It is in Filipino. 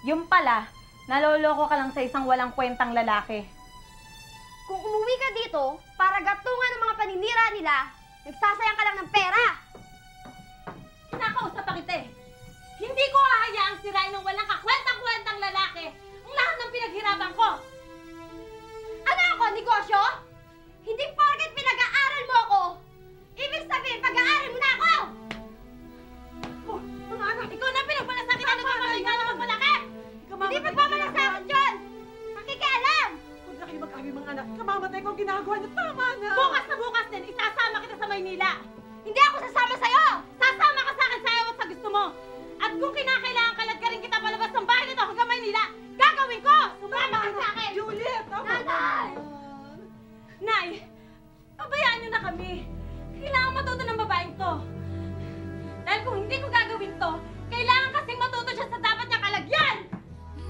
Yung pala, naloloko ka lang sa isang walang kwentang lalaki. Kung umuwi ka dito, para gatungan ng mga paninira nila, nagsasayang ka lang ng pera! Kinakausap pa kita eh. Hindi ko hahayaang sirain ng walang kakwentang-kwentang lalaki ang lahat ng pinaghirapan ko. Ano ako, negosyo? Hindi porket pinag-aaral mo ako! Ibig sabihin, pag-aaral mo na ako! Oh, mga anak, ikaw na pinagmalasakit na nagpapalay ka naman malaki! Hindi pagmamalasakit yun! Makikialam! Huwag na kayo mag-away mga anak. Kamamatay ko ang ginagawa niyo. Tama na! Bukas na bukas din, isasama kita sa Maynila! Hindi ako sasama sa'yo! Sasama ka sa akin sa ayaw at sa gusto mo! At kung kinakailangan ka